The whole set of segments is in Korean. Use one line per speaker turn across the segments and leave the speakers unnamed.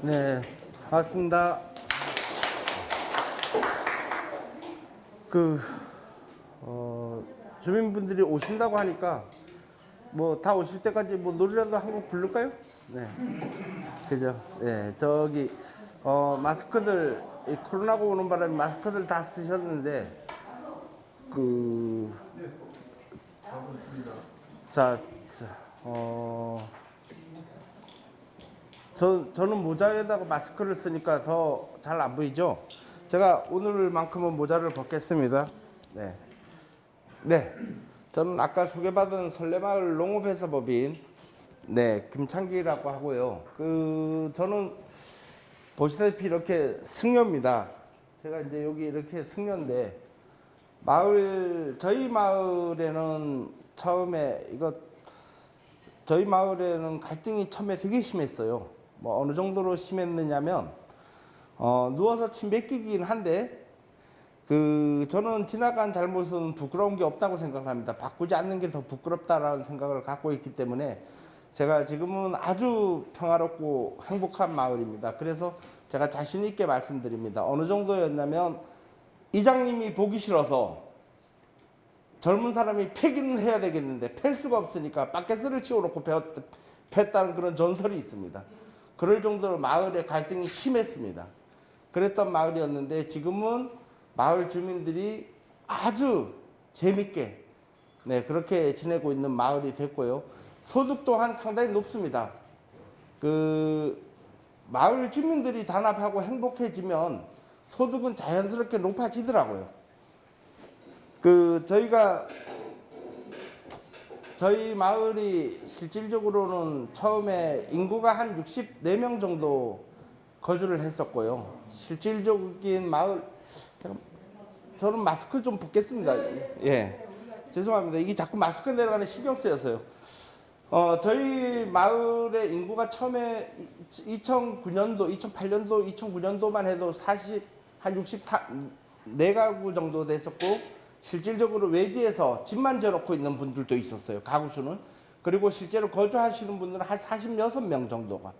네, 반갑습니다. 그, 주민분들이 오신다고 하니까 뭐 다 오실 때까지 뭐 노래라도 한 곡 부를까요? 네. 그죠? 네, 저기, 마스크들, 이 코로나가 오는 바람에 마스크들 다 쓰셨는데, 그, 자, 저는 모자에다가 마스크를 쓰니까 더 잘 안 보이죠? 제가 오늘만큼은 모자를 벗겠습니다. 네. 네. 저는 아까 소개받은 설레마을 농업회사법인, 네, 김창기라고 하고요. 저는 보시다시피 이렇게 승려입니다. 제가 이제 여기 이렇게 승려인데, 저희 마을에는 처음에 저희 마을에는 갈등이 처음에 되게 심했어요. 뭐 어느 정도로 심했느냐면 누워서 침 뱉기긴 한데 저는 지나간 잘못은 부끄러운 게 없다고 생각합니다. 바꾸지 않는 게 더 부끄럽다라는 생각을 갖고 있기 때문에 제가 지금은 아주 평화롭고 행복한 마을입니다. 그래서 제가 자신 있게 말씀드립니다. 어느 정도였냐면 이장님이 보기 싫어서 젊은 사람이 폐기는 해야 되겠는데 팰 수가 없으니까 바켓을 치워놓고 팼다는 그런 전설이 있습니다. 그럴 정도로 마을의 갈등이 심했습니다. 그랬던 마을이었는데 지금은 마을 주민들이 아주 재밌게, 네, 그렇게 지내고 있는 마을이 됐고요. 소득 또한 상당히 높습니다. 마을 주민들이 단합하고 행복해지면 소득은 자연스럽게 높아지더라고요. 저희 마을이 실질적으로는 처음에 인구가 한 64명 정도 거주를 했었고요. 실질적인 마을, 저는 마스크 좀 벗겠습니다. 예. 죄송합니다. 이게 자꾸 마스크 내려가는 신경 쓰여서요. 저희 마을의 인구가 처음에 2009년도, 2008년도, 2009년도만 해도 한 64가구 정도 됐었고, 실질적으로 외지에서 집만 져놓고 있는 분들도 있었어요. 가구 수는. 그리고 실제로 거주하시는 분들은 한 46명 정도가.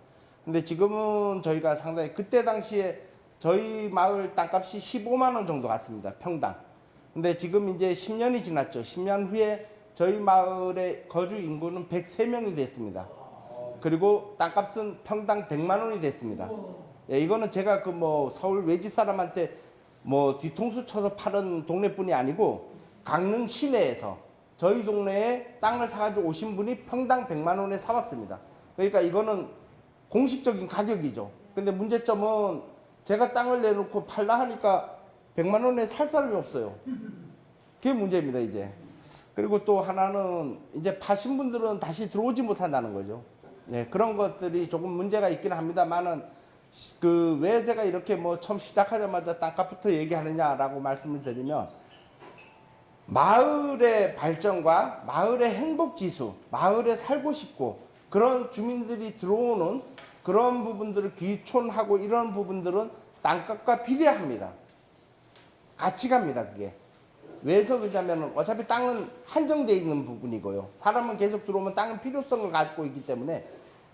근데 지금은 저희가 상당히 그때 당시에 저희 마을 땅값이 15만 원 정도 갔습니다. 평당. 근데 지금 이제 10년이 지났죠. 10년 후에 저희 마을의 거주 인구는 103명이 됐습니다. 그리고 땅값은 평당 100만 원이 됐습니다. 예, 이거는 제가 서울 외지 사람한테 뒤통수 쳐서 파는 동네뿐이 아니고 강릉 시내에서 저희 동네에 땅을 사가지고 오신 분이 평당 100만 원에 사왔습니다. 그러니까 이거는 공식적인 가격이죠. 근데 문제점은 제가 땅을 내놓고 팔라 하니까 100만 원에 살 사람이 없어요. 그게 문제입니다, 이제. 그리고 또 하나는 이제 파신 분들은 다시 들어오지 못한다는 거죠. 네, 그런 것들이 조금 문제가 있긴 합니다만은 왜 제가 이렇게 처음 시작하자마자 땅값부터 얘기하느냐라고 말씀을 드리면, 마을의 발전과 마을의 행복지수, 마을에 살고 싶고 그런 주민들이 들어오는 그런 부분들을 귀촌하고 이런 부분들은 땅값과 비례합니다. 같이 갑니다, 그게. 왜서 그러냐면 어차피 땅은 한정되어 있는 부분이고요. 사람은 계속 들어오면 땅은 필요성을 갖고 있기 때문에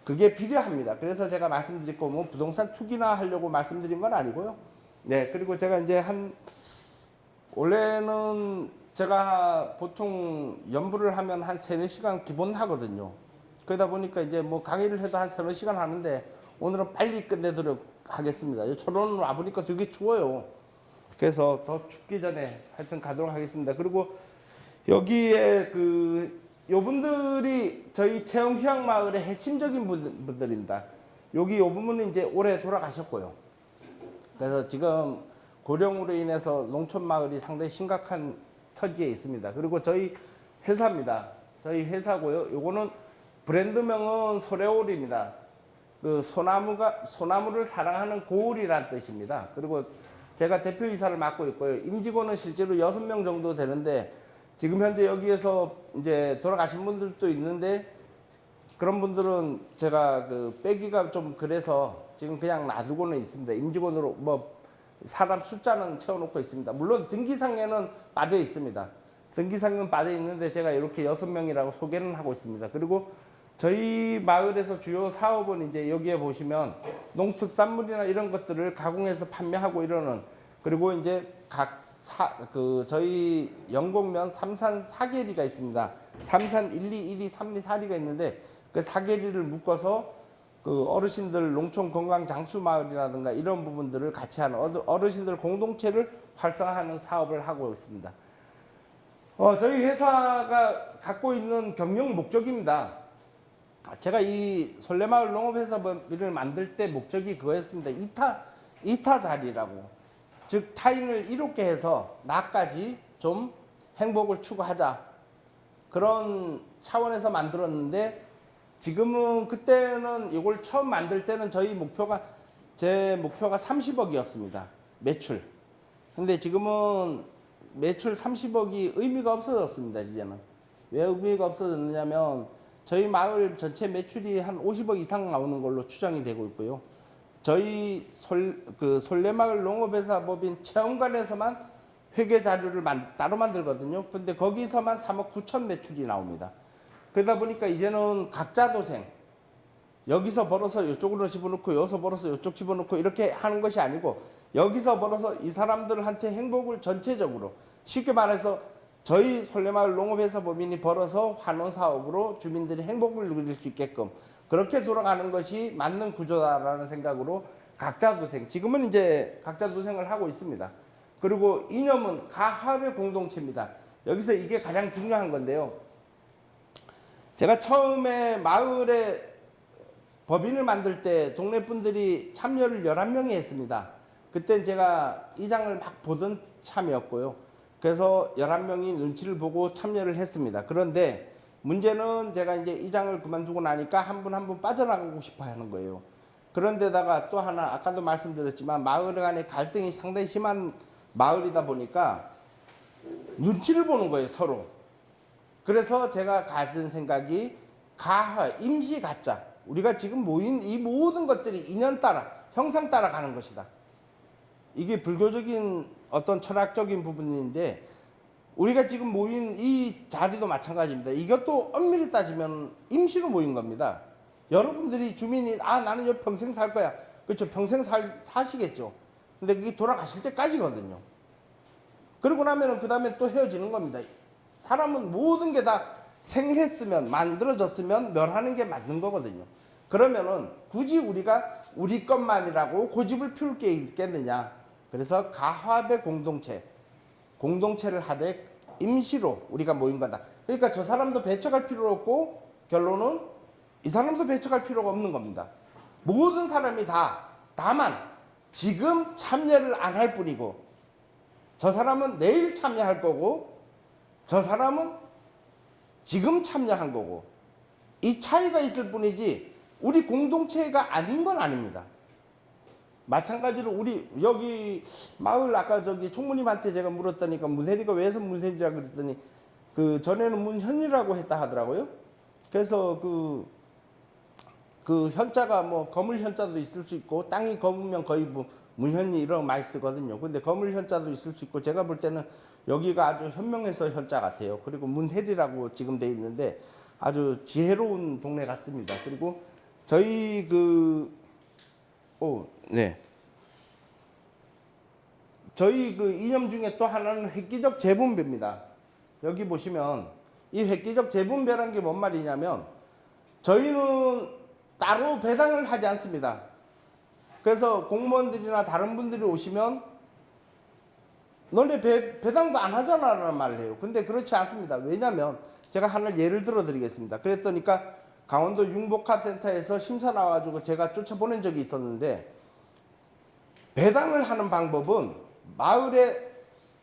그게 필요합니다. 그래서 제가 말씀드렸고 부동산 투기나 하려고 말씀드린 건 아니고요. 네, 그리고 제가 이제 원래는 제가 보통 연부를 하면 한 3-4시간 기본 하거든요. 그러다 보니까 이제 강의를 해도 한 3-4시간 하는데 오늘은 빨리 끝내도록 하겠습니다. 초론은 와보니까 되게 추워요. 그래서 더 춥기 전에 하여튼 가도록 하겠습니다. 그리고 여기에 요분들이 저희 채영휴양마을의 핵심적인 분들입니다. 요 부분은 이제 올해 돌아가셨고요. 그래서 지금 고령으로 인해서 농촌마을이 상당히 심각한 처지에 있습니다. 그리고 저희 회사입니다. 저희 회사고요. 요거는 브랜드명은 소래올입니다. 소나무를 사랑하는 고을이라는 뜻입니다. 그리고 제가 대표이사를 맡고 있고요. 임직원은 실제로 6명 정도 되는데 지금 현재 여기에서 이제 돌아가신 분들도 있는데 그런 분들은 제가 빼기가 좀 그래서 지금 그냥 놔두고는 있습니다. 임직원으로 사람 숫자는 채워놓고 있습니다. 물론 등기상에는 빠져 있습니다. 등기상에는 빠져 있는데 제가 이렇게 6명이라고 소개는 하고 있습니다. 그리고 저희 마을에서 주요 사업은 이제 여기에 보시면 농특산물이나 이런 것들을 가공해서 판매하고 이러는, 그리고 이제 저희 영곡면 삼산 사계리가 있습니다. 삼산 1, 2, 1, 2, 3, 2, 4리가 있는데 그 사계리를 묶어서 그 어르신들 농촌 건강 장수 마을이라든가 이런 부분들을 같이 하는 어르신들 공동체를 활성화하는 사업을 하고 있습니다. 저희 회사가 갖고 있는 경영 목적입니다. 제가 이 솔레마을 농업회사를 만들 때 목적이 그거였습니다. 이타 자리라고. 즉 타인을 이롭게 해서 나까지 좀 행복을 추구하자. 그런 차원에서 만들었는데 지금은, 그때는 이걸 처음 만들 때는 제 목표가 30억이었습니다. 매출. 근데 지금은 매출 30억이 의미가 없어졌습니다. 이제는. 왜 의미가 없어졌느냐면 저희 마을 전체 매출이 한 50억 이상 나오는 걸로 추정이 되고 있고요. 저희 솔레마을 농업회사법인 체험관에서만 회계 자료를 따로 만들거든요. 근데 거기서만 3억 9천 매출이 나옵니다. 그러다 보니까 이제는 각자 도생, 여기서 벌어서 이쪽으로 집어넣고 여기서 벌어서 이쪽 집어넣고 이렇게 하는 것이 아니고, 여기서 벌어서 이 사람들한테 행복을 전체적으로, 쉽게 말해서 저희 솔레마을 농업회사 법인이 벌어서 환원 사업으로 주민들이 행복을 누릴 수 있게끔 그렇게 돌아가는 것이 맞는 구조다라는 생각으로 각자 도생, 지금은 이제 각자 도생을 하고 있습니다. 그리고 이념은 가합의 공동체입니다. 여기서 이게 가장 중요한 건데요. 제가 처음에 마을에 법인을 만들 때 동네 분들이 참여를 11명이 했습니다. 그때 제가 이장을 막 보던 참이었고요. 그래서 11명이 눈치를 보고 참여를 했습니다. 그런데 문제는 제가 이제 이장을 그만두고 나니까 한 분 한 분 빠져나가고 싶어 하는 거예요. 그런데다가 또 하나, 아까도 말씀드렸지만 마을 간의 갈등이 상당히 심한 마을이다 보니까 눈치를 보는 거예요, 서로. 그래서 제가 가진 생각이 임시 가짜. 우리가 지금 모인 이 모든 것들이 인연 따라, 형상 따라 가는 것이다. 이게 불교적인 어떤 철학적인 부분인데, 우리가 지금 모인 이 자리도 마찬가지입니다. 이것도 엄밀히 따지면 임시로 모인 겁니다. 여러분들이 주민이 나는 여기 평생 살 거야. 그렇죠. 평생 사시겠죠. 근데 그게 돌아가실 때까지거든요. 그러고 나면은 그 다음에 또 헤어지는 겁니다. 사람은 모든 게 다 생했으면, 만들어졌으면 멸하는 게 맞는 거거든요. 그러면은 굳이 우리가 우리 것만이라고 고집을 피울 게 있겠느냐. 그래서 가합의 공동체를 하되 임시로 우리가 모인 거다. 그러니까 저 사람도 배척할 필요 없고, 결론은 이 사람도 배척할 필요가 없는 겁니다. 모든 사람이 다만 지금 참여를 안 할 뿐이고, 저 사람은 내일 참여할 거고, 저 사람은 지금 참여한 거고, 이 차이가 있을 뿐이지 우리 공동체가 아닌 건 아닙니다. 마찬가지로 우리 여기 마을, 아까 저기 총무님한테 제가 물었더니까 문현이가 왜서 문현이라고 그랬더니 그 전에는 문현이라고 했다 하더라고요. 그래서 그 현자가 뭐 거물 현자도 있을 수 있고, 땅이 거무면 거의 뭐 문현이 이런 거 많이 쓰거든요. 근데 거물 현자도 있을 수 있고, 제가 볼 때는 여기가 아주 현명해서 현자 같아요. 그리고 문혜리라고 지금 돼 있는데 아주 지혜로운 동네 같습니다. 그리고 저희 저희 이념 중에 또 하나는 획기적 재분배입니다. 여기 보시면 이 획기적 재분배라는 게 뭔 말이냐면, 저희는 따로 배당을 하지 않습니다. 그래서 공무원들이나 다른 분들이 오시면 너네 배당도 안 하잖아 라는 말을 해요. 근데 그렇지 않습니다. 왜냐면 제가 하나 예를 들어 드리겠습니다. 그랬더니까 강원도 융복합센터에서 심사 나와가지고 제가 쫓아보낸 적이 있었는데, 배당을 하는 방법은 마을에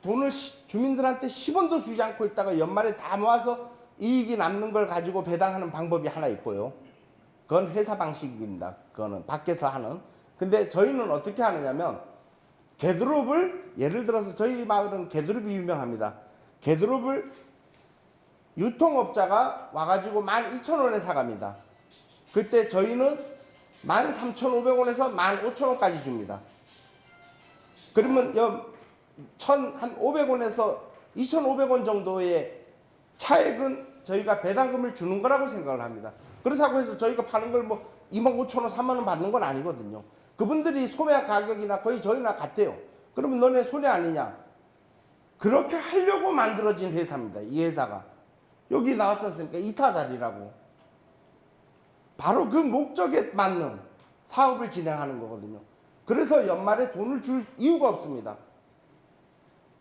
돈을 주민들한테 10원도 주지 않고 있다가 연말에 다 모아서 이익이 남는 걸 가지고 배당하는 방법이 하나 있고요. 그건 회사 방식입니다. 그거는 밖에서 하는. 근데 저희는 어떻게 하느냐면, 개드롭을, 예를 들어서 저희 마을은 개드롭이 유명합니다. 개드롭을 유통업자가 와가지고 12,000원에 사갑니다. 그때 저희는 13,500원에서 15,000원까지 줍니다. 그러면 한 500원에서 2,500원 정도의 차액은 저희가 배당금을 주는 거라고 생각을 합니다. 그렇다고 해서 저희가 파는 걸 뭐 25,000원, 3만원 받는 건 아니거든요. 그분들이 소매 가격이나 거의 저희나 같아요. 그러면 너네 손해 아니냐? 그렇게 하려고 만들어진 회사입니다. 이 회사가. 여기 나왔지 않습니까? 이타자리라고. 바로 그 목적에 맞는 사업을 진행하는 거거든요. 그래서 연말에 돈을 줄 이유가 없습니다.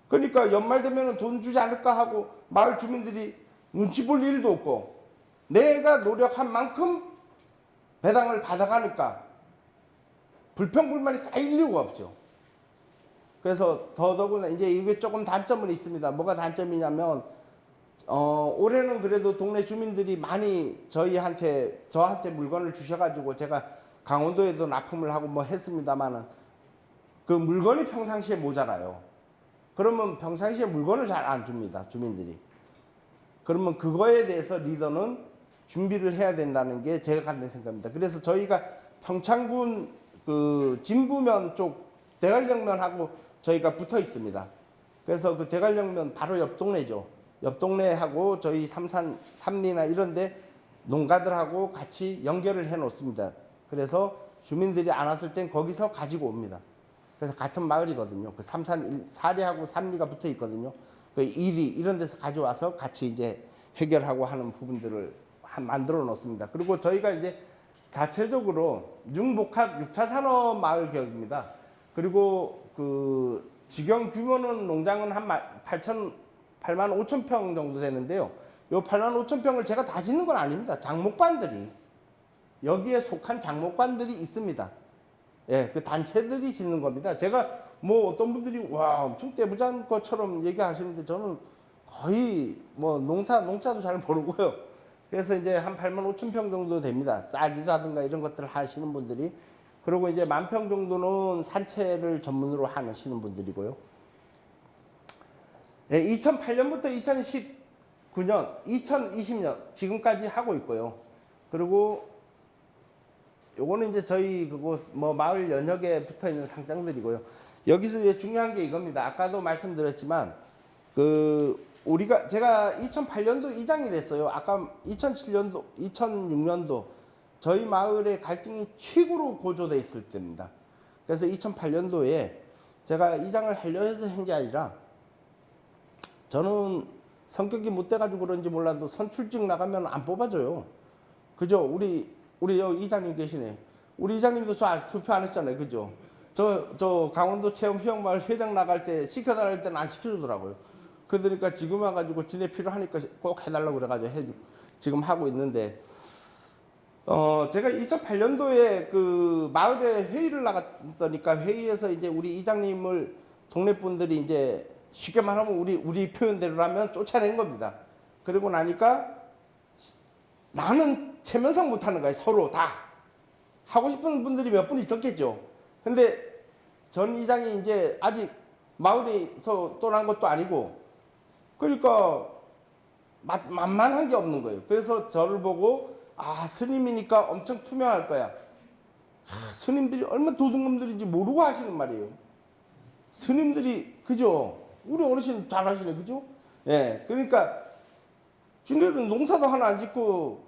그러니까 연말 되면 돈 주지 않을까 하고 마을 주민들이 눈치 볼 일도 없고 내가 노력한 만큼 배당을 받아가니까 불평불만이 쌓일 이유가 없죠. 그래서 더더구나 이제 이게 조금 단점은 있습니다. 뭐가 단점이냐면 올해는 그래도 동네 주민들이 많이 저한테 물건을 주셔가지고 제가 강원도에도 납품을 하고 뭐 했습니다만은 그 물건이 평상시에 모자라요. 그러면 평상시에 물건을 잘 안 줍니다. 주민들이. 그러면 그거에 대해서 리더는 준비를 해야 된다는 게 제가 갖는 생각입니다. 그래서 저희가 평창군 그 진부면 쪽 대관령면하고 저희가 붙어 있습니다. 그래서 그 대관령면 바로 옆 동네죠. 옆 동네하고 저희 삼리나 이런데 농가들하고 같이 연결을 해 놓습니다. 그래서 주민들이 안 왔을 땐 거기서 가지고 옵니다. 그래서 같은 마을이거든요. 그 사리하고 삼리가 붙어 있거든요. 그 이리 이런 데서 가져와서 같이 이제 해결하고 하는 부분들을 만들어 놓습니다. 그리고 저희가 이제 자체적으로 융복합 6차 산업 마을 기업입니다. 그리고 그 직영 규모는 농장은 한 8만 5천 평 정도 되는데요. 요 8만 5천 평을 제가 다 짓는 건 아닙니다. 장목반들이 여기에 속한 장목반들이 있습니다. 예, 그 단체들이 짓는 겁니다. 제가 뭐 어떤 분들이 와 엄청 떼부자인 것처럼 얘기하시는데 저는 거의 뭐 농자도 잘 모르고요. 그래서 이제 한 8만 5천 평 정도 됩니다. 쌀이라든가 이런 것들을 하시는 분들이. 그리고 이제 10,000평 정도는 산채를 전문으로 하시는 분들이고요. 네, 2008년부터 2019년, 2020년 지금까지 하고 있고요. 그리고 요거는 이제 저희 그곳 뭐 마을 연혁에 붙어 있는 상장들이고요. 여기서 이제 중요한 게 이겁니다. 아까도 말씀드렸지만 제가 2008년도 이장이 됐어요. 아까 2007년도, 2006년도 저희 마을의 갈등이 최고로 고조돼 있을 때입니다. 그래서 2008년도에 제가 이장을 하려 해서 한 게 아니라 저는 성격이 못 돼가지고 그런지 몰라도 선출직 나가면 안 뽑아줘요. 그죠? 우리 여기 이장님 계시네. 우리 이장님도 저 투표 안 했잖아요. 그죠? 저 강원도 체험 휴양마을 회장 나갈 때 시켜달랄 때는 안 시켜주더라고요. 그러니까 지금 와가지고 지네 필요하니까 꼭 해달라고 그래가지고 지금 하고 있는데, 제가 2008년도에 그 마을에 회의를 나갔더니까 회의에서 이제 우리 이장님을 동네 분들이 이제 쉽게 말하면 우리 표현대로라면 쫓아낸 겁니다. 그리고 나니까 나는 체면상 못하는 거예요. 서로 다 하고 싶은 분들이 몇 분 있었겠죠. 근데 전 이장이 이제 아직 마을에서 떠난 것도 아니고 그러니까 만만한 게 없는 거예요. 그래서 저를 보고 스님이니까 엄청 투명할 거야. 스님들이 얼마나 도둑놈들인지 모르고 하시는 말이에요. 스님들이 그죠? 우리 어르신 잘 하시네. 그죠? 예. 그러니까 지네는 농사도 하나 안 짓고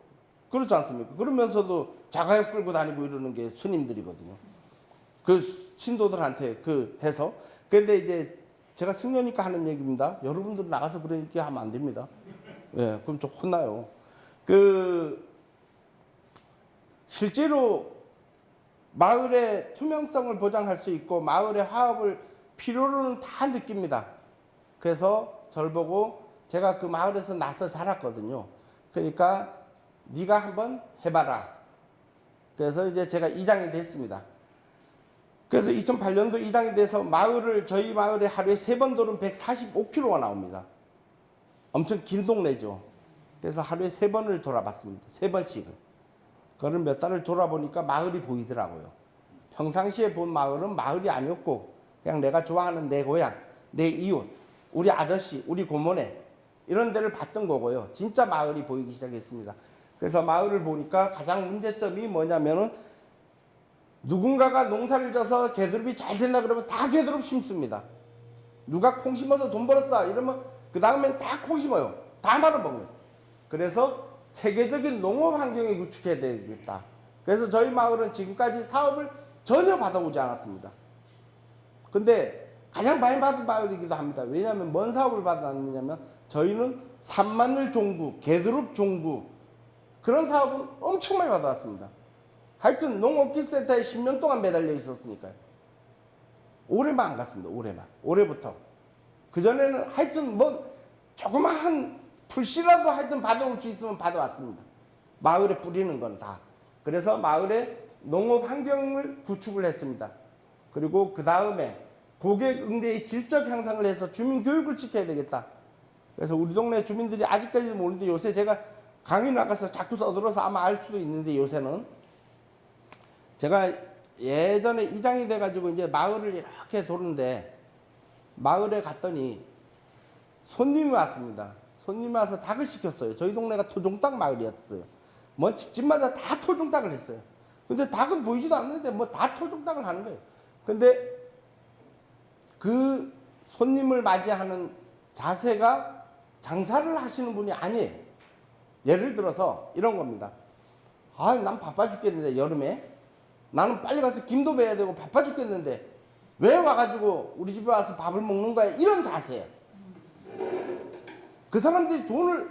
그렇지 않습니까? 그러면서도 자가용 끌고 다니고 이러는 게 스님들이거든요. 그 신도들한테 해서. 근데 이제 제가 승려니까 하는 얘기입니다. 여러분들 나가서 그런 얘기 하면 안 됩니다. 예, 그럼 좀 혼나요. 실제로 마을의 투명성을 보장할 수 있고 마을의 화합을 필요로는 다 느낍니다. 그래서 저를 보고 제가 그 마을에서 나서 자랐거든요. 그러니까 네가 한번 해봐라. 그래서 이제 제가 이장이 됐습니다. 그래서 2008년도 이장이 돼서 저희 마을에 하루에 3번 돌은 145km가 나옵니다. 엄청 긴 동네죠. 그래서 하루에 3번을 돌아봤습니다. 3번씩을. 그걸 몇 달을 돌아보니까 마을이 보이더라고요. 평상시에 본 마을은 마을이 아니었고 그냥 내가 좋아하는 내 고향, 내 이웃, 우리 아저씨, 우리 고모네 이런 데를 봤던 거고요. 진짜 마을이 보이기 시작했습니다. 그래서 마을을 보니까 가장 문제점이 뭐냐면은 누군가가 농사를 져서 개두릅이 잘 된다 그러면 다 개두릅 심습니다. 누가 콩 심어서 돈 벌었어 이러면 그 다음엔 다 콩 심어요. 다 말아먹어요. 그래서 체계적인 농업 환경을 구축해야 되겠다. 그래서 저희 마을은 지금까지 사업을 전혀 받아오지 않았습니다. 근데 가장 많이 받은 마을이기도 합니다. 왜냐하면 뭔 사업을 받았느냐면 저희는 산마늘 종구, 개두릅 종구 그런 사업은 엄청 많이 받아왔습니다. 하여튼 농업기술센터에 10년 동안 매달려 있었으니까요. 올해만 안 갔습니다. 올해만. 올해부터. 그전에는 하여튼 뭐 조그마한 풀씨라도 하여튼 받아올 수 있으면 받아왔습니다. 마을에 뿌리는 건 다. 그래서 마을에 농업 환경을 구축을 했습니다. 그리고 그 다음에 고객 응대의 질적 향상을 해서 주민 교육을 시켜야 되겠다. 그래서 우리 동네 주민들이 아직까지도 모르는데 요새 제가 강의 나가서 자꾸 떠들어서 아마 알 수도 있는데 요새는 제가 예전에 이장이 돼가지고 이제 마을을 이렇게 도는데 마을에 갔더니 손님이 왔습니다. 손님이 와서 닭을 시켰어요. 저희 동네가 토종닭 마을이었어요. 뭐 집집마다 다 토종닭을 했어요. 근데 닭은 보이지도 않는데 뭐 다 토종닭을 하는 거예요. 근데 그 손님을 맞이하는 자세가 장사를 하시는 분이 아니에요. 예를 들어서 이런 겁니다. 아, 난 바빠 죽겠는데 여름에 나는 빨리 가서 김도 배야 되고 바빠 죽겠는데 왜 와가지고 우리 집에 와서 밥을 먹는 거야? 이런 자세예요. 그 사람들이 돈을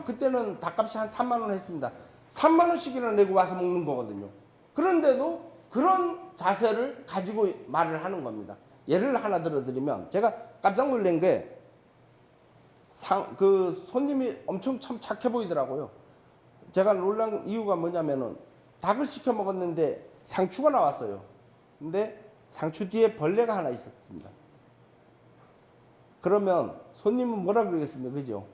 그때는 닭값이 한 3만 원 했습니다. 3만 원씩이나 내고 와서 먹는 거거든요. 그런데도 그런 자세를 가지고 말을 하는 겁니다. 예를 하나 들어드리면 제가 깜짝 놀란 게 그 손님이 엄청 참 착해 보이더라고요. 제가 놀란 이유가 뭐냐면은 닭을 시켜 먹었는데 상추가 나왔어요. 근데 상추 뒤에 벌레가 하나 있었습니다. 그러면 손님은 뭐라 그러겠습니까? 그죠?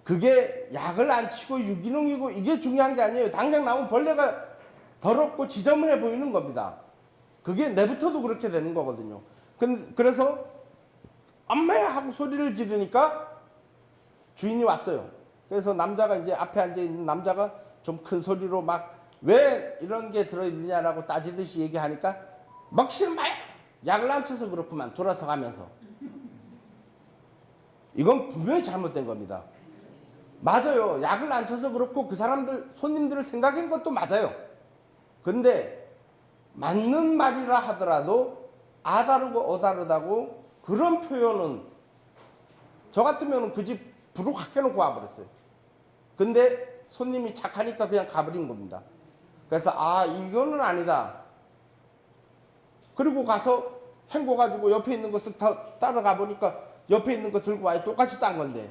그게 약을 안 치고 유기농이고 이게 중요한 게 아니에요. 당장 나온 벌레가 더럽고 지저분해 보이는 겁니다. 그게 내부터도 그렇게 되는 거거든요. 그래서 엄마야 하고 소리를 지르니까 주인이 왔어요. 그래서 남자가 이제 앞에 앉아있는 남자가 좀 큰 소리로 막 왜 이런 게 들어있느냐라고 따지듯이 얘기하니까 먹시는 마요! 약을 안 쳐서 그렇구만. 돌아서 가면서. 이건 분명히 잘못된 겁니다. 맞아요. 약을 안 쳐서 그렇고 그 사람들 손님들을 생각한 것도 맞아요. 근데 맞는 말이라 하더라도 아 다르고 어 다르다고 그런 표현은 저 같으면 그 집 불을 확 해놓고 와버렸어요. 근데 손님이 착하니까 그냥 가버린 겁니다. 그래서 아 이거는 아니다. 그리고 가서 헹궈가지고 옆에 있는 거 쓱 따라가 보니까 옆에 있는 거 들고 와요. 똑같이 딴 건데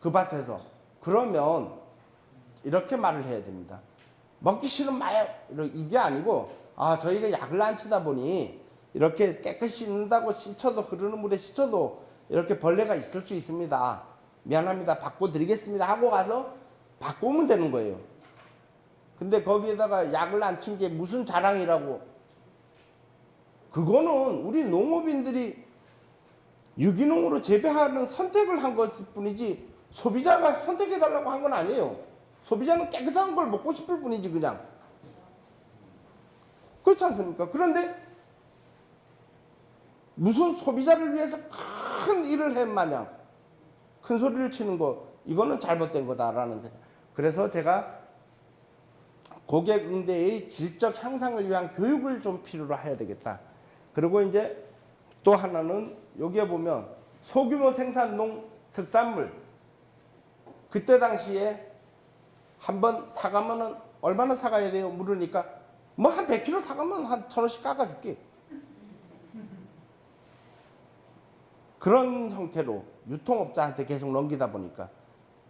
그 밭에서. 그러면 이렇게 말을 해야 됩니다. 먹기 싫으면 마요. 이게 아니고 아 저희가 약을 안 치다 보니 이렇게 깨끗이 씻는다고 씻어도 흐르는 물에 씻어도 이렇게 벌레가 있을 수 있습니다. 미안합니다. 바꿔드리겠습니다. 하고 가서 바꾸면 되는 거예요. 근데 거기에다가 약을 안 친 게 무슨 자랑이라고. 그거는 우리 농업인들이 유기농으로 재배하는 선택을 한 것일 뿐이지 소비자가 선택해달라고 한 건 아니에요. 소비자는 깨끗한 걸 먹고 싶을 뿐이지 그냥. 그렇지 않습니까? 그런데 무슨 소비자를 위해서 큰 일을 한 마냥 큰 소리를 치는 거 이거는 잘못된 거다라는 생각. 그래서 제가 고객 응대의 질적 향상을 위한 교육을 좀 필요로 해야 되겠다. 그리고 이제 또 하나는 여기에 보면 소규모 생산 농특산물 그때 당시에 한번 사가면은 얼마나 사가야 돼요? 물으니까 뭐 한 100kg 사가면 한 1,000원씩 깎아줄게. 그런 형태로 유통업자한테 계속 넘기다 보니까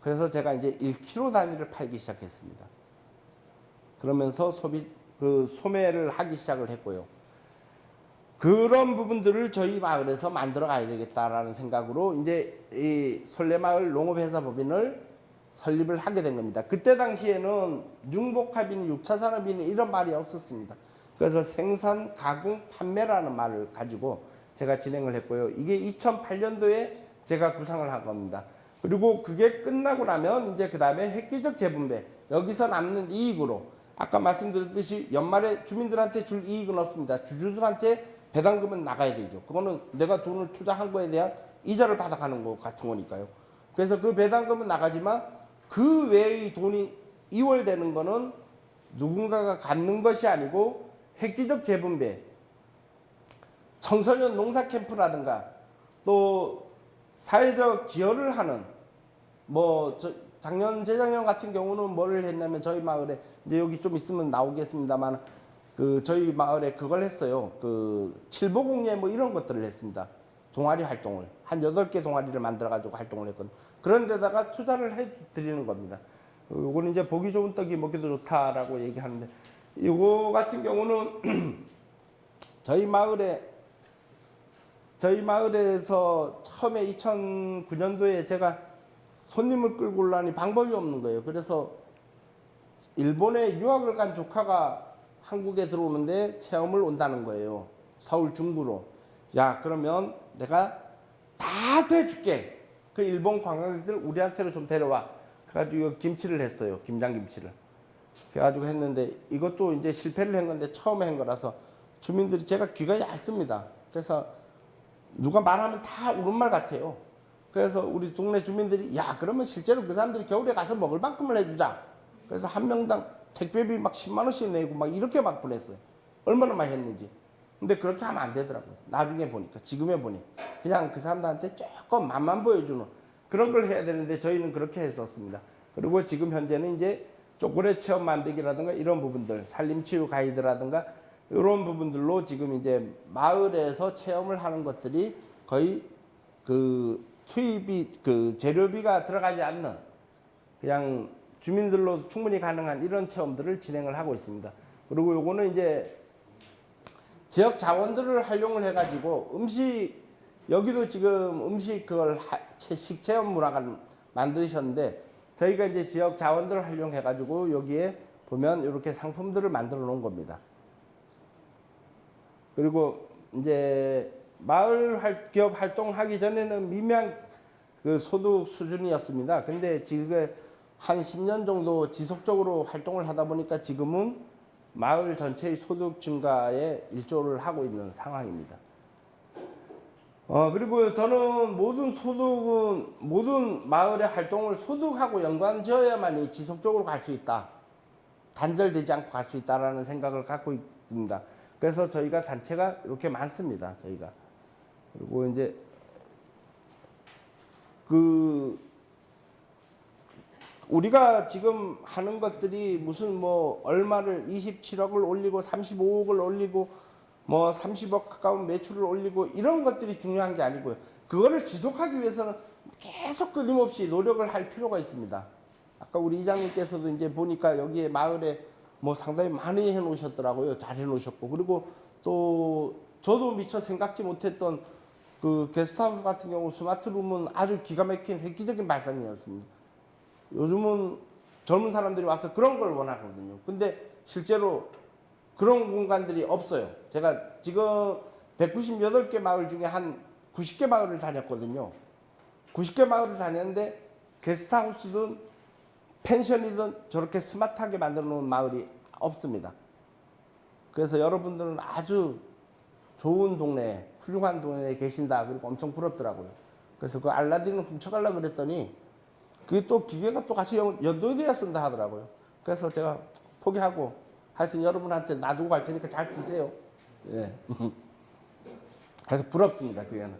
그래서 제가 이제 1kg 단위를 팔기 시작했습니다. 그러면서 소매를 하기 시작을 했고요. 그런 부분들을 저희 마을에서 만들어 가야 되겠다라는 생각으로 이제 이 솔레마을 농업회사법인을 설립을 하게 된 겁니다. 그때 당시에는 융복합인 6차 산업인 이런 말이 없었습니다. 그래서 생산, 가공, 판매라는 말을 가지고 제가 진행을 했고요. 이게 2008년도에 제가 구상을 한 겁니다. 그리고 그게 끝나고 나면 이제 그 다음에 획기적 재분배, 여기서 남는 이익으로 아까 말씀드렸듯이 연말에 주민들한테 줄 이익은 없습니다. 주주들한테 배당금은 나가야 되죠. 그거는 내가 돈을 투자한 거에 대한 이자를 받아가는 것 같은 거니까요. 그래서 그 배당금은 나가지만 그 외의 돈이 이월되는 거는 누군가가 갖는 것이 아니고 획기적 재분배, 청소년 농사 캠프라든가 또 사회적 기여를 하는 작년 재작년 같은 경우는 뭐를 했냐면 저희 마을에 이제 여기 좀 있으면 나오겠습니다만 저희 마을에 그걸 했어요. 칠보공예 이런 것들을 했습니다. 동아리 활동을 한 8개 동아리를 만들어 가지고 활동을 했거든요. 그런 데다가 투자를 해 드리는 겁니다. 요거는 이제 보기 좋은 떡이 먹기도 좋다라고 얘기하는데 요거 같은 경우는 저희 마을에서 처음에 2009년도에 제가 손님을 끌고 오려니 방법이 없는 거예요. 그래서 일본에 유학을 간 조카가 한국에 들어오는데 체험을 온다는 거예요. 서울 중구로. 야, 그러면 내가 다 돼줄게. 그 일본 관광객들 우리한테로 좀 데려와. 그래가지고 김치를 했어요. 김장김치를. 그래가지고 했는데 이것도 이제 실패를 한 건데 처음에 한 거라서 주민들이 제가 귀가 얇습니다. 그래서 누가 말하면 다 옳은 말 같아요. 그래서 우리 동네 주민들이 야, 그러면 실제로 그 사람들이 겨울에 가서 먹을 만큼을 해주자. 그래서 한 명당 택배비 막 10만 원씩 내고 막 이렇게 막 보냈어요. 얼마나 많이 했는지. 근데 그렇게 하면 안 되더라고요. 나중에 보니까, 지금에 보니 그냥 그 사람들한테 조금 맛만 보여주는 그런 걸 해야 되는데 저희는 그렇게 했었습니다. 그리고 지금 현재는 이제 초콜릿 체험 만들기라든가 이런 부분들, 산림치유 가이드라든가 이런 부분들로 지금 이제 마을에서 체험을 하는 것들이 거의 투입이 재료비가 들어가지 않는 그냥 주민들로 충분히 가능한 이런 체험들을 진행을 하고 있습니다. 그리고 요거는 이제 지역 자원들을 활용을 해가지고 여기도 지금 식체험 문화관 만드셨는데 저희가 이제 지역 자원들을 활용해가지고 여기에 보면 이렇게 상품들을 만들어 놓은 겁니다. 그리고 이제 마을 기업 활동하기 전에는 미미한 소득 수준이었습니다. 근데 지금 한 10년 정도 지속적으로 활동을 하다 보니까 지금은 마을 전체의 소득 증가에 일조를 하고 있는 상황입니다. 그리고 저는 모든 마을의 활동을 소득하고 연관지어야만이 지속적으로 갈 수 있다. 단절되지 않고 갈 수 있다라는 생각을 갖고 있습니다. 그래서 저희가 단체가 이렇게 많습니다. 저희가. 그리고 이제 우리가 지금 하는 것들이 무슨 얼마를 27억을 올리고 35억을 올리고 30억 가까운 매출을 올리고 이런 것들이 중요한 게 아니고요. 그거를 지속하기 위해서는 계속 끊임없이 노력을 할 필요가 있습니다. 아까 우리 이장님께서도 이제 보니까 여기에 마을에 상당히 많이 해 놓으셨더라고요. 잘 해 놓으셨고. 그리고 또 저도 미처 생각지 못했던 게스트하우스 같은 경우 스마트룸은 아주 기가 막힌 획기적인 발상이었습니다. 요즘은 젊은 사람들이 와서 그런 걸 원하거든요. 근데 실제로 그런 공간들이 없어요. 제가 지금 198개 마을 중에 한 90개 마을을 다녔거든요. 90개 마을을 다녔는데 게스트하우스든 펜션이든 저렇게 스마트하게 만들어 놓은 마을이 없습니다. 그래서 여러분들은 아주 좋은 동네, 훌륭한 동네에 계신다. 그리고 엄청 부럽더라고요. 그래서 그 알라딘을 훔쳐가려고 그랬더니 그게 또 기계가 또 같이 연동되어 쓴다 하더라고요. 그래서 제가 포기하고 하여튼 여러분한테 놔두고 갈 테니까 잘 쓰세요. 예. 그래서 부럽습니다. 그게는.